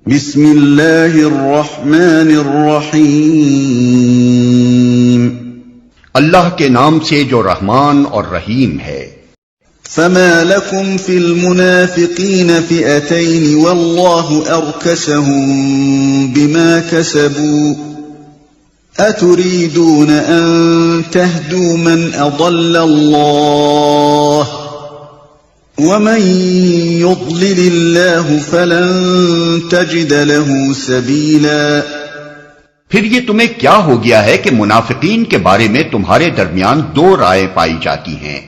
بسم اللہ الرحمن الرحیم، اللہ کے نام سے جو رحمان اور رحیم ہے۔ فما لکم فی المنافقین فئتین واللہ ارکسہم بما کسبوا اتریدون ان تہدوا من اضل اللہ ومن يضلل الله فلن تجد له سبيلا۔ پھر یہ تمہیں کیا ہو گیا ہے کہ منافقین کے بارے میں تمہارے درمیان دو رائے پائی جاتی ہیں،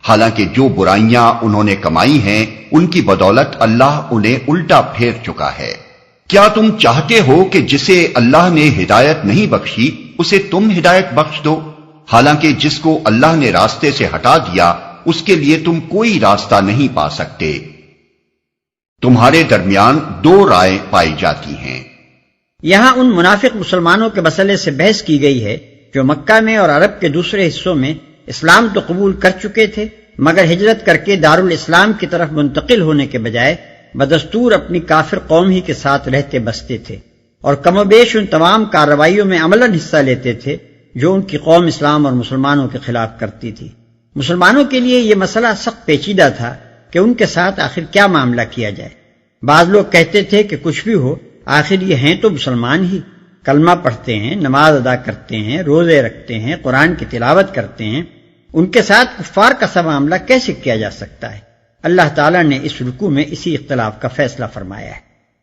حالانکہ جو برائیاں انہوں نے کمائی ہیں ان کی بدولت اللہ انہیں الٹا پھیر چکا ہے۔ کیا تم چاہتے ہو کہ جسے اللہ نے ہدایت نہیں بخشی اسے تم ہدایت بخش دو، حالانکہ جس کو اللہ نے راستے سے ہٹا دیا اس کے لیے تم کوئی راستہ نہیں پا سکتے۔ تمہارے درمیان دو رائے پائی جاتی ہیں۔ یہاں ان منافق مسلمانوں کے مسئلے سے بحث کی گئی ہے جو مکہ میں اور عرب کے دوسرے حصوں میں اسلام تو قبول کر چکے تھے، مگر ہجرت کر کے دارالاسلام کی طرف منتقل ہونے کے بجائے بدستور اپنی کافر قوم ہی کے ساتھ رہتے بستے تھے، اور کم و بیش ان تمام کارروائیوں میں عملاً حصہ لیتے تھے جو ان کی قوم اسلام اور مسلمانوں کے خلاف کرتی تھی۔ مسلمانوں کے لیے یہ مسئلہ سخت پیچیدہ تھا کہ ان کے ساتھ آخر کیا معاملہ کیا جائے۔ بعض لوگ کہتے تھے کہ کچھ بھی ہو، آخر یہ ہیں تو مسلمان ہی، کلمہ پڑھتے ہیں، نماز ادا کرتے ہیں، روزے رکھتے ہیں، قرآن کی تلاوت کرتے ہیں، ان کے ساتھ کفار کا سا معاملہ کیسے کیا جا سکتا ہے؟ اللہ تعالیٰ نے اس رکوع میں اسی اختلاف کا فیصلہ فرمایا ہے۔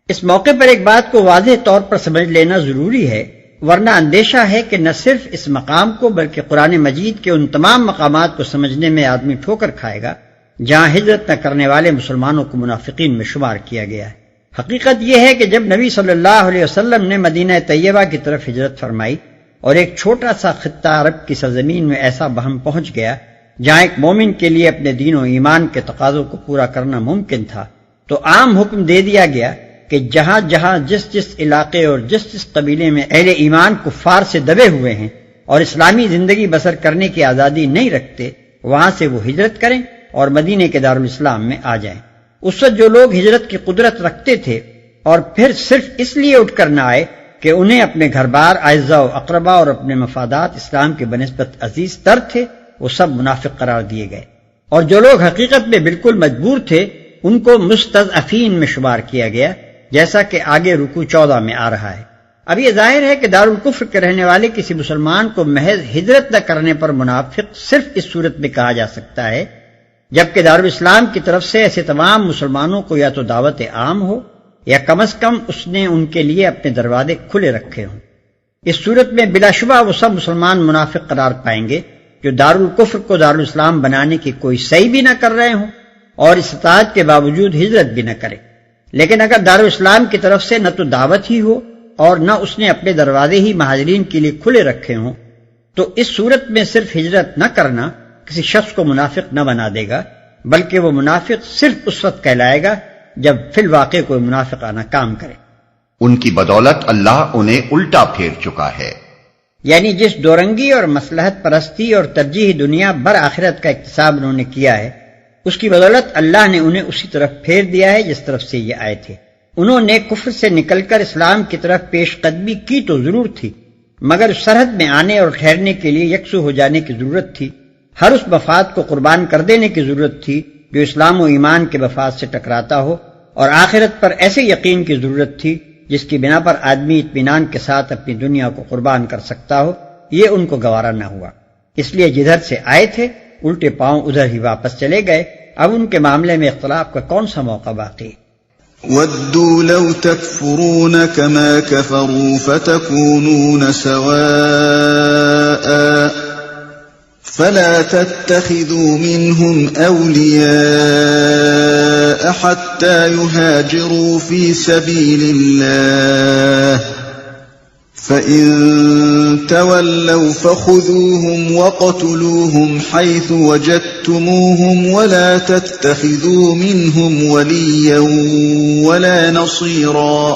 اس موقع پر ایک بات کو واضح طور پر سمجھ لینا ضروری ہے، ورنہ اندیشہ ہے کہ نہ صرف اس مقام کو بلکہ قرآن مجید کے ان تمام مقامات کو سمجھنے میں آدمی ٹھوکر کھائے گا جہاں ہجرت نہ کرنے والے مسلمانوں کو منافقین میں شمار کیا گیا ہے۔ حقیقت یہ ہے کہ جب نبی صلی اللہ علیہ وسلم نے مدینہ طیبہ کی طرف ہجرت فرمائی اور ایک چھوٹا سا خطہ عرب کی سرزمین میں ایسا بہم پہنچ گیا جہاں ایک مومن کے لیے اپنے دین و ایمان کے تقاضوں کو پورا کرنا ممکن تھا، تو عام حکم دے دیا گیا کہ جہاں جہاں جس علاقے اور جس قبیلے میں اہل ایمان کفار سے دبے ہوئے ہیں اور اسلامی زندگی بسر کرنے کی آزادی نہیں رکھتے، وہاں سے وہ ہجرت کریں اور مدینے کے دارالاسلام میں آ جائیں۔ اس وقت جو لوگ ہجرت کی قدرت رکھتے تھے اور پھر صرف اس لیے اٹھ کر نہ آئے کہ انہیں اپنے گھر بار، اعزاء و اقربا اور اپنے مفادات اسلام کے بنسبت عزیز تر تھے، وہ سب منافق قرار دیے گئے، اور جو لوگ حقیقت میں بالکل مجبور تھے ان کو مستضعفین میں شمار کیا گیا، جیسا کہ آگے رکوع 14 میں آ رہا ہے۔ اب یہ ظاہر ہے کہ دارالکفر کے رہنے والے کسی مسلمان کو محض ہجرت نہ کرنے پر منافق صرف اس صورت میں کہا جا سکتا ہے جبکہ دارالاسلام کی طرف سے ایسے تمام مسلمانوں کو یا تو دعوت عام ہو یا کم از کم اس نے ان کے لیے اپنے دروازے کھلے رکھے ہوں۔ اس صورت میں بلا شبہ وہ سب مسلمان منافق قرار پائیں گے جو دارالکفر کو دارالاسلام بنانے کی کوئی سعی بھی نہ کر رہے ہوں اور استطاعت کے باوجود ہجرت بھی نہ کریں۔ لیکن اگر دارالاسلام کی طرف سے نہ تو دعوت ہی ہو اور نہ اس نے اپنے دروازے ہی مہاجرین کے لیے کھلے رکھے ہوں، تو اس صورت میں صرف ہجرت نہ کرنا کسی شخص کو منافق نہ بنا دے گا، بلکہ وہ منافق صرف اس وقت کہلائے گا جب فی الواقع کوئی منافقانہ کام کرے۔ ان کی بدولت اللہ انہیں الٹا پھیر چکا ہے، یعنی جس دورنگی اور مصلحت پرستی اور ترجیح دنیا برآخرت کا اکتساب انہوں نے کیا ہے، اس کی بدولت اللہ نے انہیں اسی طرف پھیر دیا ہے جس طرف سے یہ آئے تھے۔ انہوں نے کفر سے نکل کر اسلام کی طرف پیش قدمی کی تو ضرور تھی، مگر سرحد میں آنے اور ٹھہرنے کے لیے یکسو ہو جانے کی ضرورت تھی، ہر اس مفاد کو قربان کر دینے کی ضرورت تھی جو اسلام و ایمان کے مفاد سے ٹکراتا ہو، اور آخرت پر ایسے یقین کی ضرورت تھی جس کی بنا پر آدمی اطمینان کے ساتھ اپنی دنیا کو قربان کر سکتا ہو۔ یہ ان کو گوارا نہ ہوا، اس لیے جدھر سے آئے تھے الٹے پاؤں ادھر ہی واپس چلے گئے۔ اب ان کے معاملے میں اختلاف کا کون سا موقع باقی؟ وَدُّوا لَوْ تَكْفُرُونَ كَمَا كَفَرُوا فَتَكُونُونَ سَوَاءً فَلَا تَتَّخِذُوا مِنْهُمْ أَوْلِيَاءَ حَتَّى يُهَاجِرُوا فِي سَبِيلِ اللَّهِ فَإِن تَوَلَّوْا فَخُذُوهُمْ وَاقْتُلُوهُمْ حَيْثُ وَجَدتُّمُوهُمْ وَلَا تَتَّخِذُوا مِنْهُمْ وَلِيًّا وَلَا نَصِيرًا۔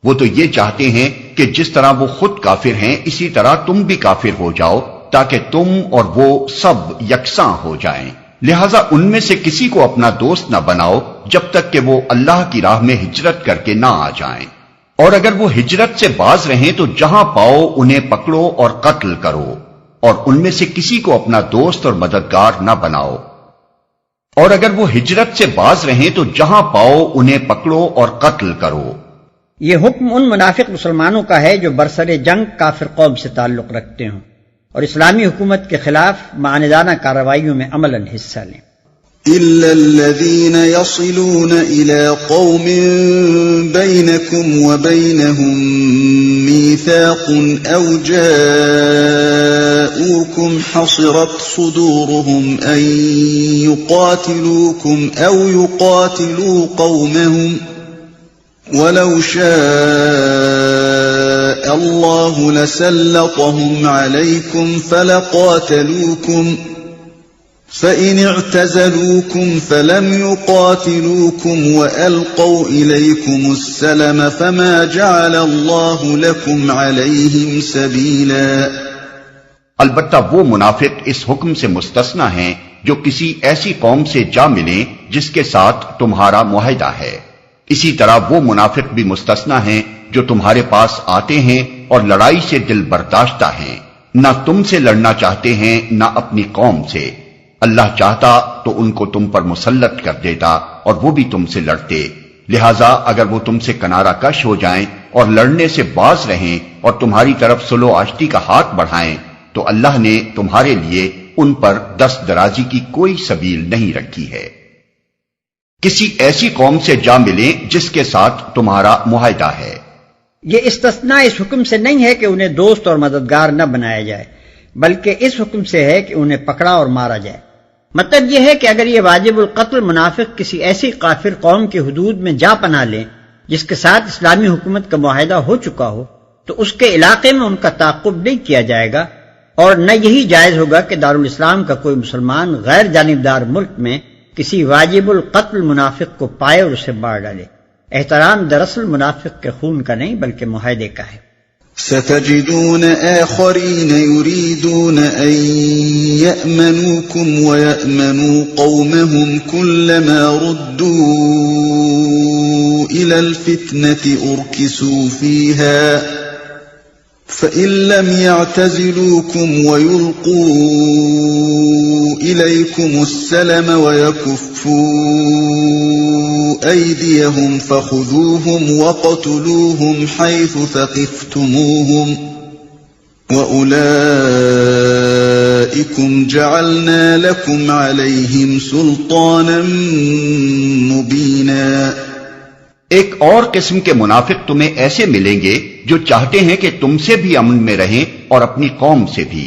وہ تو یہ چاہتے ہیں کہ جس طرح وہ خود کافر ہیں اسی طرح تم بھی کافر ہو جاؤ تاکہ تم اور وہ سب یکساں ہو جائیں۔ لہذا ان میں سے کسی کو اپنا دوست نہ بناؤ جب تک کہ وہ اللہ کی راہ میں ہجرت کر کے نہ آ جائیں، اور اگر وہ ہجرت سے باز رہیں تو جہاں پاؤ انہیں پکڑو اور قتل کرو، اور ان میں سے کسی کو اپنا دوست اور مددگار نہ بناؤ۔ اور اگر وہ ہجرت سے باز رہیں تو جہاں پاؤ انہیں پکڑو اور قتل کرو۔ یہ حکم ان منافق مسلمانوں کا ہے جو برسر جنگ کافر قوم سے تعلق رکھتے ہوں اور اسلامی حکومت کے خلاف معاندانہ کارروائیوں میں عملاً حصہ لیں۔ إلا الذين يصلون إلى قوم بينكم وبينهم ميثاق أو جاءوكم حصرت صدورهم أن يقاتلوكم أو يقاتلوا قومهم ولو شاء الله لسلطهم عليكم فلقاتلوكم فإن اعتزلوكم فلم يقاتلوكم وألقوا إليكم السلم فما جعل الله لكم عليهم سبيلا۔ البتہ وہ منافق اس حکم سے مستثنی ہیں جو کسی ایسی قوم سے جا ملیں جس کے ساتھ تمہارا معاہدہ ہے، اسی طرح وہ منافق بھی مستثنی ہیں جو تمہارے پاس آتے ہیں اور لڑائی سے دل برداشتہ ہیں، نہ تم سے لڑنا چاہتے ہیں نہ اپنی قوم سے۔ اللہ چاہتا تو ان کو تم پر مسلط کر دیتا اور وہ بھی تم سے لڑتے، لہذا اگر وہ تم سے کنارہ کش ہو جائیں اور لڑنے سے باز رہیں اور تمہاری طرف صلح و آشتی کا ہاتھ بڑھائیں تو اللہ نے تمہارے لیے ان پر دست درازی کی کوئی سبیل نہیں رکھی ہے۔ کسی ایسی قوم سے جا ملیں جس کے ساتھ تمہارا معاہدہ ہے۔ یہ استثناء اس حکم سے نہیں ہے کہ انہیں دوست اور مددگار نہ بنایا جائے، بلکہ اس حکم سے ہے کہ انہیں پکڑا اور مارا جائے۔ مطلب یہ ہے کہ اگر یہ واجب القتل منافق کسی ایسی کافر قوم کی حدود میں جا پناہ لیں جس کے ساتھ اسلامی حکومت کا معاہدہ ہو چکا ہو تو اس کے علاقے میں ان کا تعاقب نہیں کیا جائے گا، اور نہ یہی جائز ہوگا کہ دارالاسلام کا کوئی مسلمان غیر جانبدار ملک میں کسی واجب القتل منافق کو پائے اور اسے مار ڈالے۔ احترام دراصل منافق کے خون کا نہیں بلکہ معاہدے کا ہے۔ ستجدون آخرين يريدون أن يأمنوكم ويأمنوا قومهم كلما ردوا إلى الفتنة أركسوا فيها فإن لم يعتزلوكم ويلقوا إليكم السلم ويكفوا أيديهم فخذوهم وقتلوهم حيث ثقفتموهم وأولئكم جعلنا لكم عليهم سلطانا مبينا۔ ایک اور قسم کے منافق تمہیں ایسے ملیں گے جو چاہتے ہیں کہ تم سے بھی امن میں رہیں اور اپنی قوم سے بھی،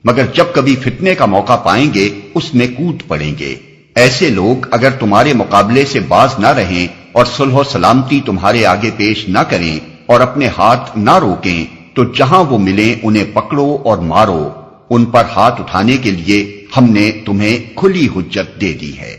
مگر جب کبھی فتنے کا موقع پائیں گے اس میں کود پڑیں گے۔ ایسے لوگ اگر تمہارے مقابلے سے باز نہ رہیں اور صلح و سلامتی تمہارے آگے پیش نہ کریں اور اپنے ہاتھ نہ روکیں تو جہاں وہ ملیں انہیں پکڑو اور مارو، ان پر ہاتھ اٹھانے کے لیے ہم نے تمہیں کھلی حجت دے دی ہے۔